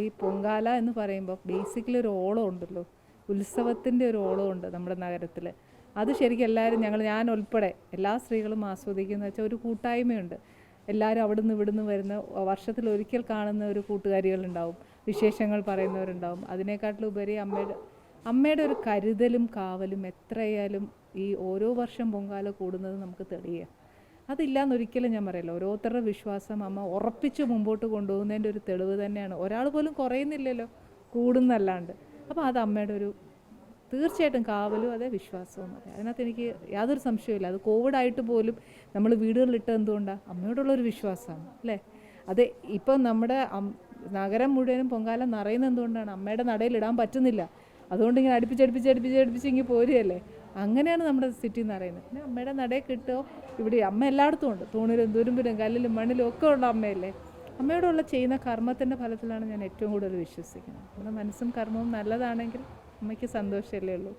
ഈ പൊങ്കാല എന്ന് പറയുമ്പോൾ ബേസിക്കലി ഒരു ഓളം ഉണ്ടല്ലോ, ഉത്സവത്തിൻ്റെ ഒരു ഓളമുണ്ട് നമ്മുടെ നഗരത്തിൽ. അത് ശരിക്കും എല്ലാവരും ഞാൻ ഉൾപ്പെടെ എല്ലാ സ്ത്രീകളും ആസ്വദിക്കുന്ന വെച്ചാൽ ഒരു കൂട്ടായ്മയുണ്ട്. എല്ലാവരും അവിടുന്ന് ഇവിടുന്ന് വരുന്ന വർഷത്തിലൊരിക്കൽ കാണുന്ന ഒരു കൂട്ടുകാരികളുണ്ടാവും, വിശേഷങ്ങൾ പറയുന്നവരുണ്ടാവും. അതിനേക്കാട്ടിലുപരി അമ്മയുടെ ഒരു കരുതലും കാവലും എത്രയായാലും ഈ ഓരോ വർഷം പൊങ്കാല കൂടുന്നത് നമുക്ക് തെളിയുക. അതില്ലാന്നൊരിക്കലും ഞാൻ പറയില്ല. ഓരോരുത്തരുടെ വിശ്വാസം അമ്മ ഉറപ്പിച്ച് മുമ്പോട്ട് കൊണ്ടുപോകുന്നതിൻ്റെ ഒരു തെളിവ് തന്നെയാണ്. ഒരാൾ പോലും കുറയുന്നില്ലല്ലോ, കൂടുന്നല്ലാണ്ട്. അപ്പോൾ അത് അമ്മയുടെ ഒരു തീർച്ചയായിട്ടും കാവലും അതേ വിശ്വാസവും അതെ. അതിനകത്ത് എനിക്ക് യാതൊരു സംശയമില്ല. അത് കോവിഡായിട്ട് പോലും നമ്മൾ വീടുകളിലിട്ട് എന്തുകൊണ്ടാണ്? അമ്മയോടുള്ളൊരു വിശ്വാസമാണ് അല്ലേ? അതെ. ഇപ്പം നമ്മുടെ നഗരം മുഴുവനും പൊങ്കാല നിറയുന്നത് എന്തുകൊണ്ടാണ്? അമ്മയുടെ നടയിൽ ഇടാൻ പറ്റുന്നില്ല, അതുകൊണ്ട് ഇങ്ങനെ അടുപ്പിച്ച് ഇങ്ങനെ പോരുകയല്ലേ. അങ്ങനെയാണ് നമ്മുടെ സിറ്റി നിറയുന്നത്. പിന്നെ അമ്മയുടെ നടയിൽ കിട്ടുമോ? ഇവിടെ അമ്മ എല്ലായിടത്തും ഉണ്ട്, തൂണിലും തുരുമ്പിലും കല്ലിലും മണ്ണിലും ഒക്കെ ഉള്ള അമ്മയല്ലേ. അമ്മയോടുള്ള ചെയ്യുന്ന കർമ്മത്തിൻ്റെ ഫലത്തിലാണ് ഞാൻ ഏറ്റവും കൂടുതൽ വിശ്വസിക്കുന്നത്. നമ്മുടെ മനസ്സും കർമ്മവും നല്ലതാണെങ്കിൽ അമ്മയ്ക്ക് സന്തോഷമല്ലേ ഉള്ളൂ.